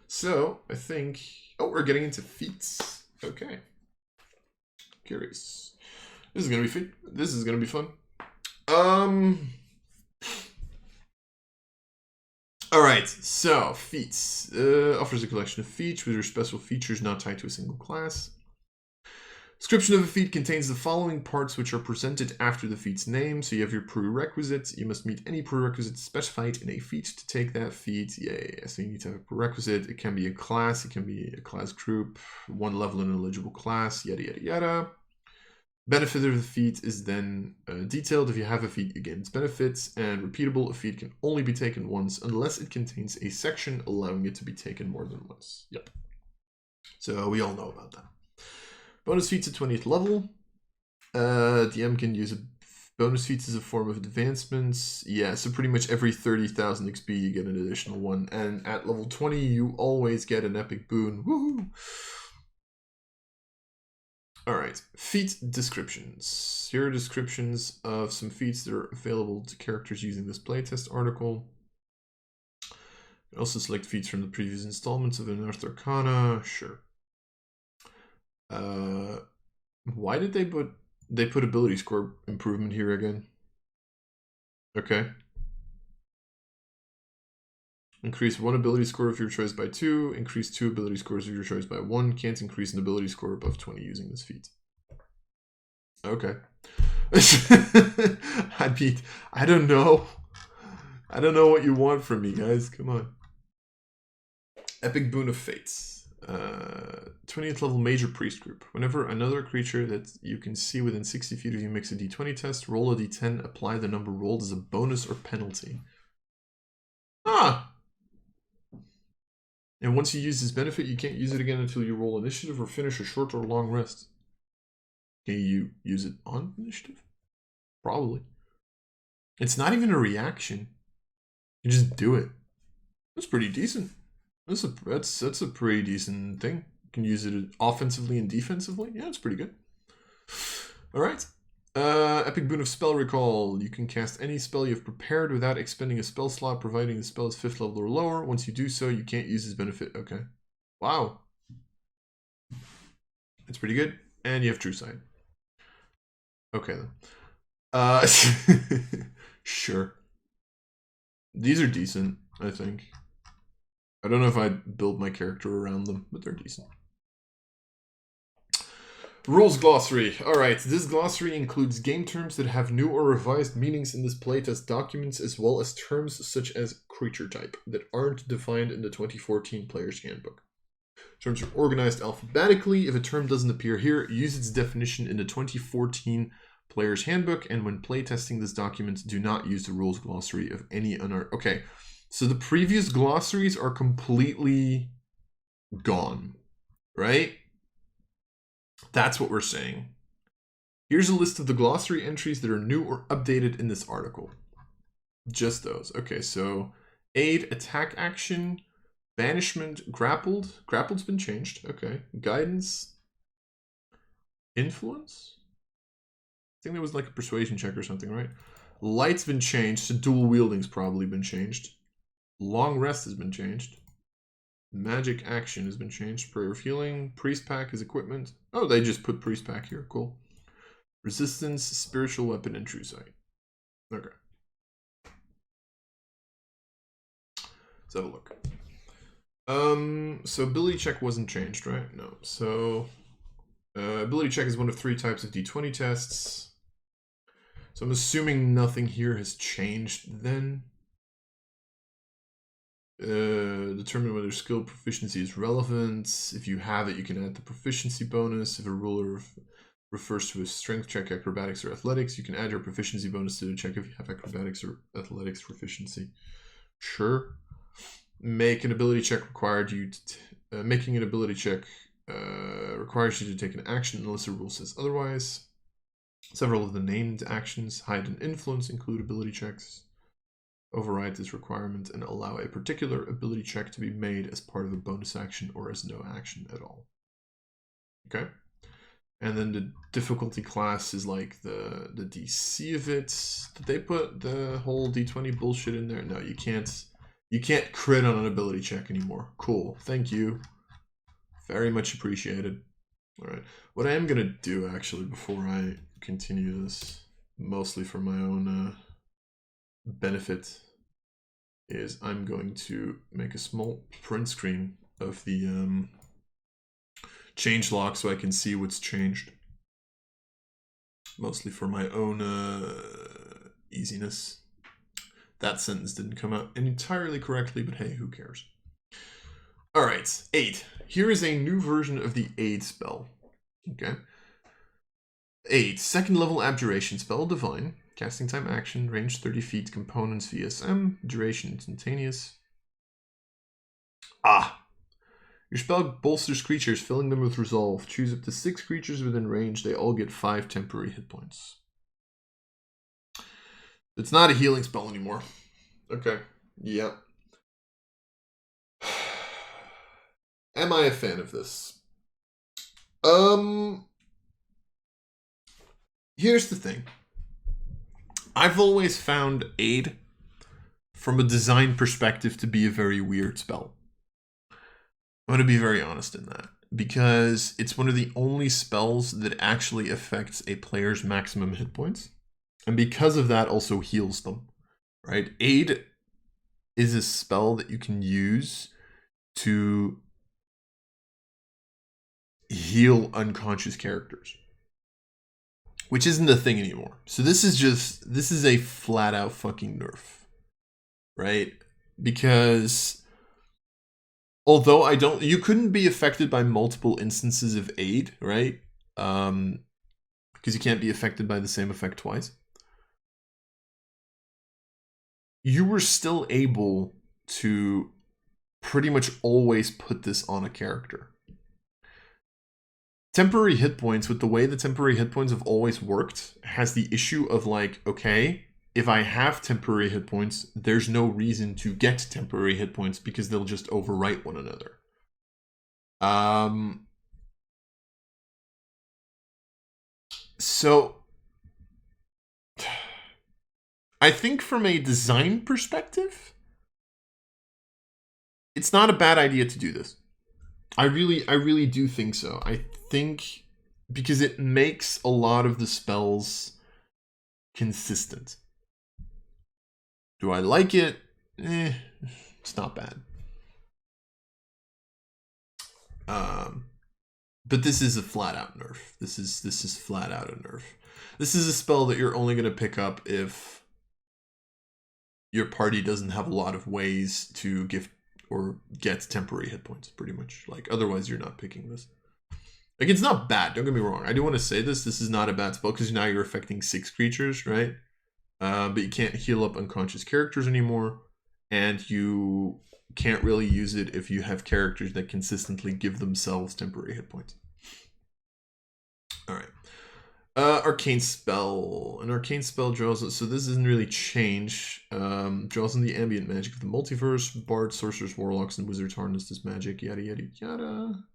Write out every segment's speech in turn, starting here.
So I think, oh, we're getting into feats. Okay. Curious. This is gonna be fun. This is gonna be fun. All right. So feats offers a collection of feats with their special features not tied to a single class. Description of a feat contains the following parts which are presented after the feat's name. So you have your prerequisites. You must meet any prerequisites specified in a feat to take that feat. Yay. So you need to have a prerequisite. It can be a class. It can be a class group. One level in an eligible class. Yada, yada, yada. Benefit of the feat is then detailed. If you have a feat, you gain its benefits. And repeatable, a feat can only be taken once unless it contains a section allowing it to be taken more than once. Yep. So we all know about that. Bonus feats at 20th level. DM can use bonus feats as a form of advancements. Yeah, so pretty much every 30,000 XP you get an additional one. And at level 20, you always get an epic boon. Woohoo! Alright, feat descriptions. Here are descriptions of some feats that are available to characters using this playtest article. You can also select feats from the previous installments of Unearthed Arcana. Sure. Why did they put ability score improvement here again? Okay. Increase one ability score of your choice by 2. Increase 2 ability scores of your choice by 1. Can't increase an ability score above 20 using this feat. Okay. I don't know. I don't know what you want from me, guys. Come on. Epic Boon of Fates. 20th level Major Priest Group. Whenever another creature that you can see within 60 feet of you makes a d20 test, roll a d10, apply the number rolled as a bonus or penalty. Ah! And once you use this benefit, you can't use it again until you roll initiative or finish a short or long rest. Can you use it on initiative? Probably. It's not even a reaction. You just do it. That's pretty decent. That's a pretty decent thing. You can use it offensively and defensively. Yeah, it's pretty good. All right. Epic Boon of Spell Recall. You can cast any spell you've prepared without expending a spell slot, providing the spell is 5th level or lower. Once you do so, you can't use this benefit. Okay. Wow. It's pretty good. And you have True Sight. Okay, then. Sure. These are decent, I think. I don't know if I'd build my character around them, but they're decent. Rules Glossary. Alright, this glossary includes game terms that have new or revised meanings in this playtest documents, as well as terms such as creature type that aren't defined in the 2014 Player's Handbook. Terms are organized alphabetically. If a term doesn't appear here, use its definition in the 2014 Player's Handbook, and when playtesting this document, do not use the rules glossary of any Okay, so the previous glossaries are completely gone, right? That's what we're saying. Here's a list of the glossary entries that are new or updated in this article. Just those. Okay, so aid, attack action, banishment, grappled. Grappled's been changed. Okay. Guidance. Influence? I think there was like a persuasion check or something, right? Light's been changed, so dual wielding's probably been changed. Long rest has been changed. Magic action has been changed. Prayer of healing. Priest pack is equipment. Oh, they just put priest pack here. Cool. Resistance, spiritual weapon, and true sight. Okay. Let's have a look. So ability check wasn't changed, right? No. So ability check is one of 3 types of d20 tests. So I'm assuming nothing here has changed then. Determine whether skill proficiency is relevant. If you have it, you can add the proficiency bonus. If a ruler refers to a strength check, acrobatics, or athletics, you can add your proficiency bonus to the check if you have acrobatics or athletics proficiency. Sure. Make an ability check required you to making an ability check requires you to take an action unless the rule says otherwise. Several of the named actions, hide and influence, include ability checks. Override this requirement and allow a particular ability check to be made as part of a bonus action or as no action at all. Okay. And then the difficulty class is like the DC of it. Did they put the whole D20 bullshit in there? No, you can't You can't crit on an ability check anymore. Cool. Thank you. Very much appreciated. All right. What I am going to do, actually, before I continue this, mostly for my own benefit, is I'm going to make a small print screen of the change log so I can see what's changed. Mostly for my own easiness. That sentence didn't come out entirely correctly, but hey, who cares? All right, 8. Here is a new version of the aid spell. Okay. 8. Second level abjuration spell, divine. Casting time action, range 30 feet, components VSM, duration instantaneous. Your spell bolsters creatures, filling them with resolve. Choose up to 6 creatures within range. They all get 5 temporary hit points. It's not a healing spell anymore. Okay. Yeah. Am I a fan of this? Here's the thing. I've always found aid from a design perspective to be a very weird spell. I'm going to be very honest in that, because it's one of the only spells that actually affects a player's maximum hit points, and because of that also heals them, right? Aid is a spell that you can use to heal unconscious characters, which isn't a thing anymore. So this is a flat out fucking nerf, right? Because although you couldn't be affected by multiple instances of aid, right? Because you can't be affected by the same effect twice. You were still able to pretty much always put this on a character. Temporary hit points, with the way the temporary hit points have always worked, has the issue of like, okay, if I have temporary hit points, there's no reason to get temporary hit points because they'll just overwrite one another. So I think from a design perspective, it's not a bad idea to do this. I really do think so. I think because it makes a lot of the spells consistent. Do I like it? It's not bad. But this is a flat out nerf. This is flat out a nerf. This is a spell that you're only going to pick up if your party doesn't have a lot of ways to give or get temporary hit points, pretty much. Like, otherwise you're not picking this. Like, it's not bad, don't get me wrong. I do want to say this is not a bad spell, because now you're affecting 6 creatures, right? But you can't heal up unconscious characters anymore, and you can't really use it if you have characters that consistently give themselves temporary hit points. All right. Arcane spell. An arcane spell draws, so this doesn't really change. Draws on the ambient magic of the multiverse. Bards, sorcerers, warlocks, and wizards harness this magic. Yada yada yada.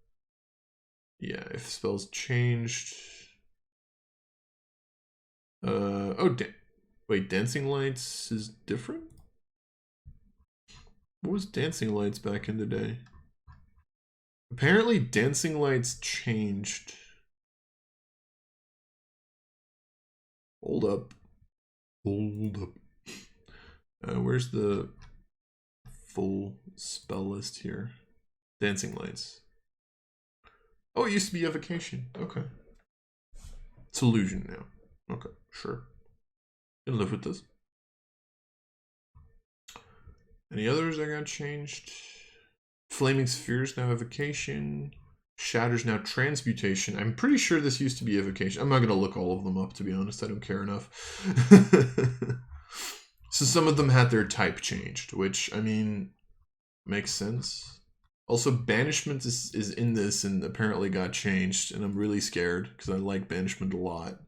Yeah, if spells changed. Wait, dancing lights is different? What was dancing lights back in the day? Apparently dancing lights changed. Hold up. Where's the full spell list here? Dancing lights. Oh, it used to be evocation. Okay. It's illusion now. Okay, sure. Can live with this. Any others that got changed? Flaming spheres now evocation. Shatters now transmutation. I'm pretty sure this used to be evocation. I'm not going to look all of them up, to be honest. I don't care enough. So some of them had their type changed, which, I mean, makes sense. Also, banishment is in this and apparently got changed, and I'm really scared because I like banishment a lot.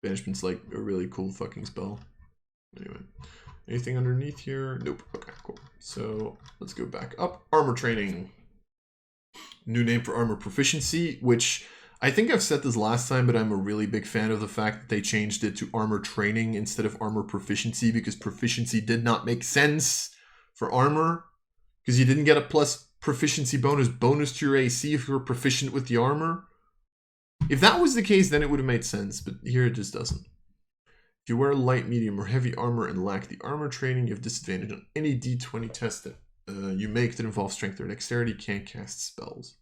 Banishment's like a really cool fucking spell. Anyway, anything underneath here? Nope. Okay, cool. So let's go back up. Armor training. New name for armor proficiency, which I think I've said this last time, but I'm a really big fan of the fact that they changed it to armor training instead of armor proficiency, because proficiency did not make sense for armor, because you didn't get a plus proficiency bonus to your AC if you were proficient with the armor. If that was the case, then it would have made sense, but here it just doesn't. If you wear light, medium, or heavy armor and lack the armor training, you have disadvantage on any D20 test that you make that involves strength or dexterity. Can't cast spells.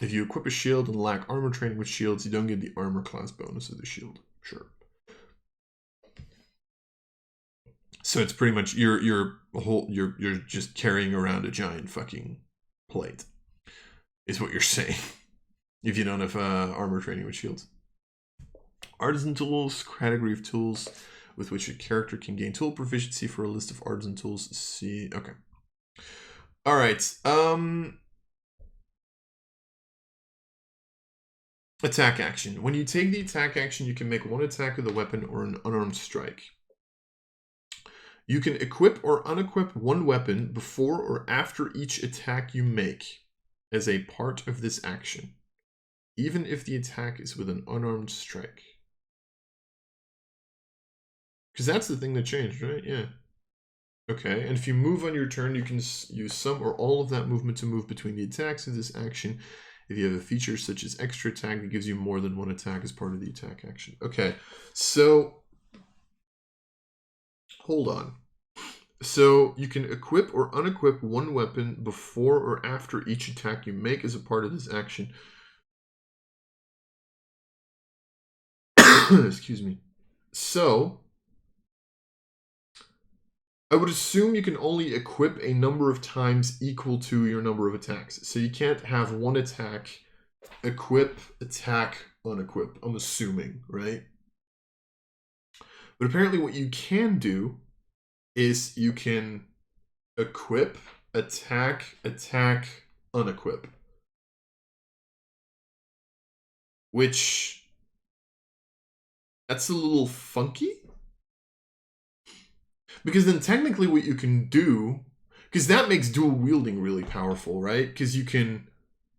If you equip a shield and lack armor training with shields, you don't get the armor class bonus of the shield. Sure. So it's pretty much you're just carrying around a giant fucking plate, is what you're saying. If you don't have armor training with shields. Artisan tools, category of tools with which a character can gain tool proficiency. For a list of artisan tools, see. Okay. All right. Attack action. When you take the attack action, you can make one attack with a weapon or an unarmed strike. You can equip or unequip one weapon before or after each attack you make as a part of this action, even if the attack is with an unarmed strike. Because that's the thing that changed, right? Yeah. Okay, and if you move on your turn, you can use some or all of that movement to move between the attacks of this action. If you have a feature such as extra attack that gives you more than one attack as part of the attack action. Okay, so hold on. So you can equip or unequip one weapon before or after each attack you make as a part of this action. Excuse me. So I would assume you can only equip a number of times equal to your number of attacks. So you can't have one attack, equip, attack, unequip. I'm assuming, right? But apparently what you can do is you can equip, attack, attack, unequip. Which, that's a little funky. Because then technically what you can do, because that makes dual wielding really powerful, right? Because you can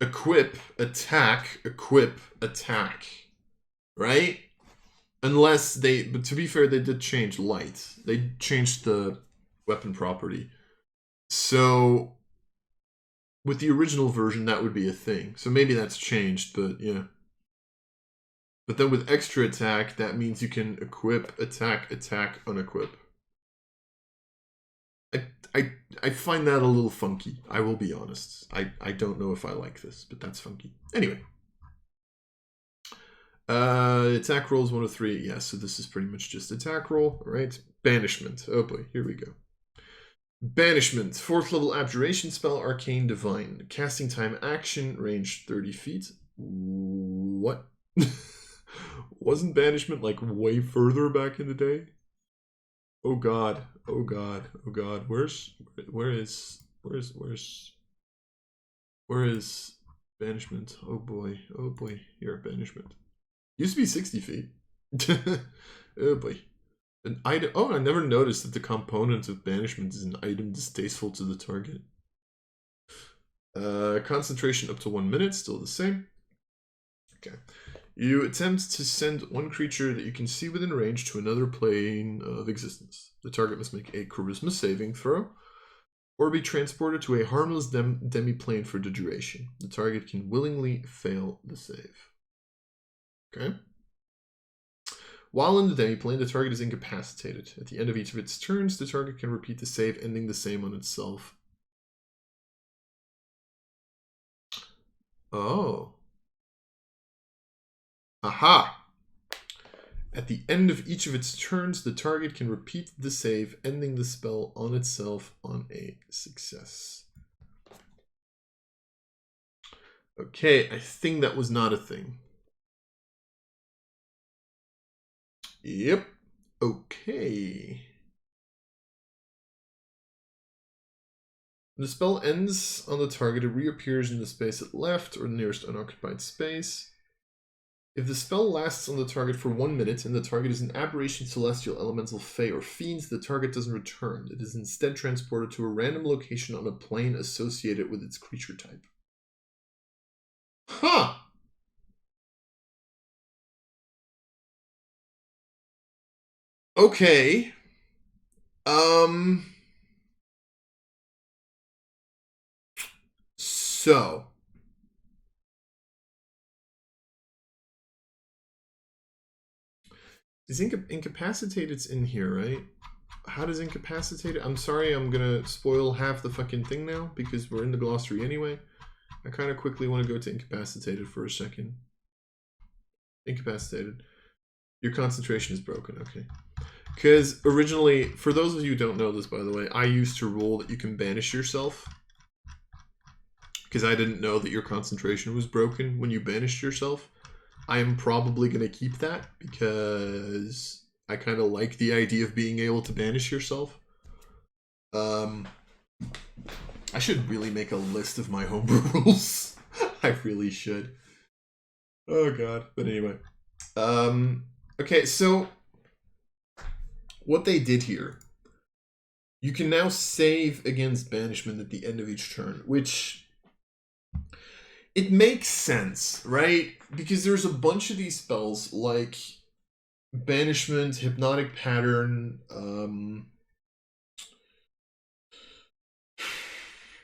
equip, attack, right? Unless they, but to be fair, they did change light. They changed the weapon property. So with the original version, that would be a thing. So maybe that's changed, but yeah. But then with extra attack, that means you can equip, attack, unequip. I find that a little funky. I will be honest. I don't know if I like this, but that's funky. Anyway. Attack rolls 1 of 3. Yeah, so this is pretty much just attack roll. All right. Banishment. Oh boy, here we go. Banishment. 4th level abjuration spell, Arcane Divine. Casting time action, range 30 feet. What? Wasn't banishment like way further back in the day? Oh god, oh god, oh god. Where is banishment? Oh boy, here, banishment. Used to be 60 feet. Oh boy. An item. Oh, I never noticed that the component of banishment is an item distasteful to the target. Concentration up to 1 minute, still the same. Okay. You attempt to send one creature that you can see within range to another plane of existence. The target must make a charisma saving throw or be transported to a harmless demi-plane for the duration. The target can willingly fail the save. Okay. While in the demi-plane, the target is incapacitated. At the end of each of its turns, the target can repeat the save, ending the same on itself. Oh. Aha! At the end of each of its turns, the target can repeat the save, ending the spell on itself on a success. Okay, I think that was not a thing. Yep. Okay. When the spell ends on the target, it reappears in the space it left or the nearest unoccupied space. If the spell lasts on the target for 1 minute and the target is an aberration, celestial, elemental, fey, or fiend, the target doesn't return. It is instead transported to a random location on a plane associated with its creature type. Huh! Okay. So. Is incapacitated in here, right? How does incapacitated? I'm sorry, I'm gonna spoil half the fucking thing now because we're in the glossary anyway. I kind of quickly want to go to incapacitated for a second. Incapacitated. Your concentration is broken, okay. Because originally, for those of you who don't know this, by the way, I used to rule that you can banish yourself. Because I didn't know that your concentration was broken when you banished yourself. I am probably going to keep that because I kind of like the idea of being able to banish yourself. I should really make a list of my homebrew rules. I really should. Oh god. But anyway. Okay, so what they did here, you can now save against banishment at the end of each turn, which it makes sense, right? Because there's a bunch of these spells like banishment, hypnotic pattern,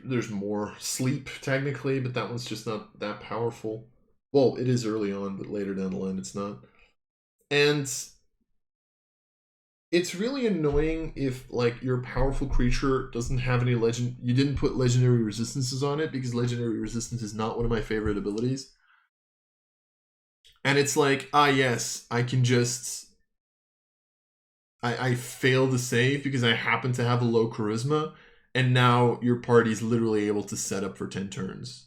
there's more, sleep technically, but that one's just not that powerful. Well, it is early on, but later down the line it's not. And it's really annoying if like your powerful creature doesn't have any you didn't put legendary resistances on it, because legendary resistance is not one of my favorite abilities. And it's like, yes, I can just I fail to save because I happen to have a low charisma, and now your party's literally able to set up for 10 turns.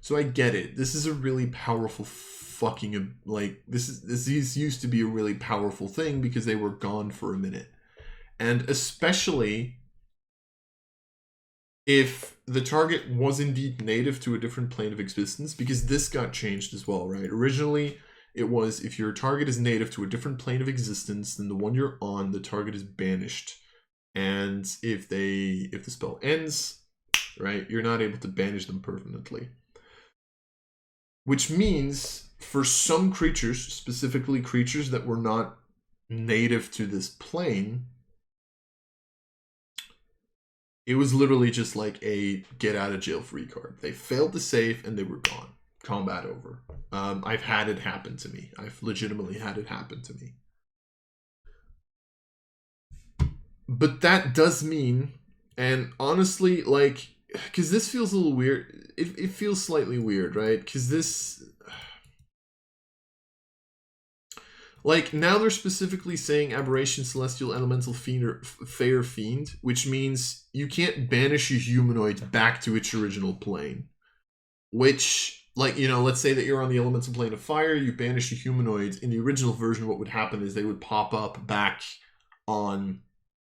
So I get it. This is a really powerful fucking, like, this used to be a really powerful thing because they were gone for a minute. And especially if the target was indeed native to a different plane of existence, because this got changed as well, right? Originally, it was if your target is native to a different plane of existence than the one you're on, the target is banished. And if the spell ends, right, you're not able to banish them permanently. Which means for some creatures, specifically creatures that were not native to this plane, it was literally just like a get out of jail free card. They failed to save and they were gone. Combat over. I've had it happen to me. I've legitimately had it happen to me. But that does mean, and honestly, like, because this feels a little weird. It feels slightly weird, right? Because this, like, now they're specifically saying aberration, celestial, elemental, fiend, or fey or fiend, which means you can't banish a humanoid back to its original plane. Which, like, you know, let's say that you're on the elemental plane of fire, you banish a humanoid. In the original version, what would happen is they would pop up back on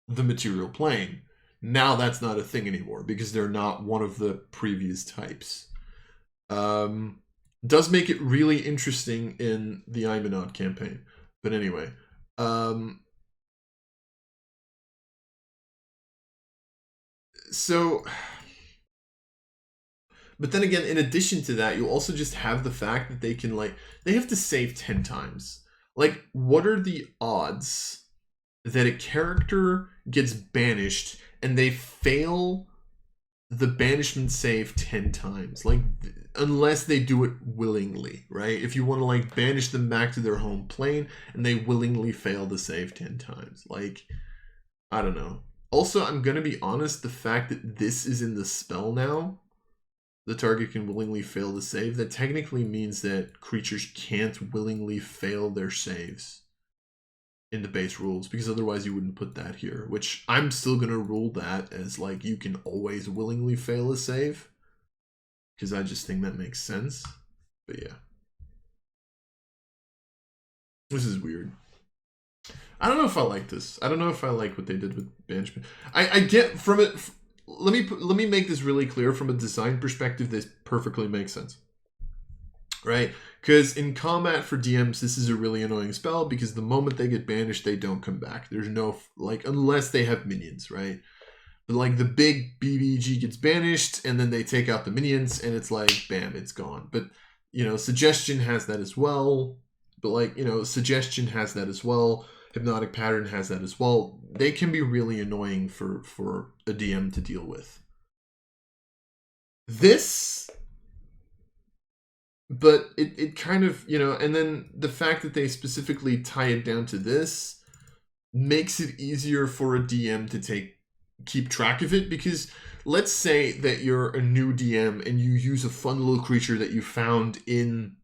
the material plane. Now that's not a thing anymore because they're not one of the previous types. Does make it really interesting in the Imanot campaign. But anyway, so, but then again, in addition to that, you'll also just have the fact that they can, like, they have to save 10 times. Like, what are the odds that a character gets banished and they fail the banishment save 10 times? Like, unless they do it willingly, right? If you want to, like, banish them back to their home plane and they willingly fail to save 10 times. Like, I don't know. Also, I'm going to be honest, the fact that this is in the spell now, the target can willingly fail to save, that technically means that creatures can't willingly fail their saves in the base rules, because otherwise you wouldn't put that here, which I'm still going to rule that as, like, you can always willingly fail a save, because I just think that makes sense. But yeah. This is weird. I don't know if I like this. I don't know if I like what they did with banishment. I get from it... Let me make this really clear. From a design perspective, this perfectly makes sense. Right? Because in combat for DMs, this is a really annoying spell because the moment they get banished, they don't come back. There's no, like, unless they have minions, right? But like the big BBG gets banished and then they take out the minions and it's like, bam, it's gone. But, you know, Suggestion has that as well. But like, you know, Suggestion has that as well. Hypnotic Pattern has that as well. They can be really annoying for a DM to deal with. This, but it kind of, you know, and then the fact that they specifically tie it down to this makes it easier for a DM to keep track of it, because let's say that you're a new DM and you use a fun little creature that you found in,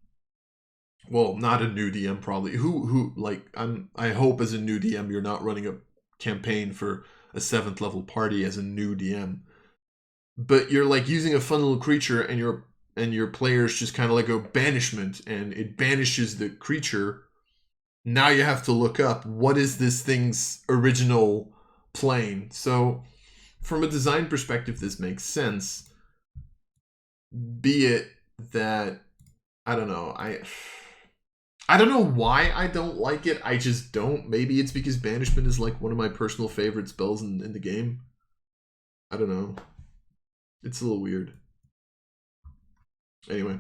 well, not a new DM probably. Who like I hope as a new DM you're not running a campaign for a 7th level party as a new DM. But you're like using a fun little creature and your players just kind of like go banishment and it banishes the creature. Now you have to look up what is this thing's original plane. So from a design perspective, this makes sense. Be it that, I don't know, I don't know why I don't like it. I just don't. Maybe it's because banishment is like one of my personal favorite spells in the game. I don't know. It's a little weird. Anyway,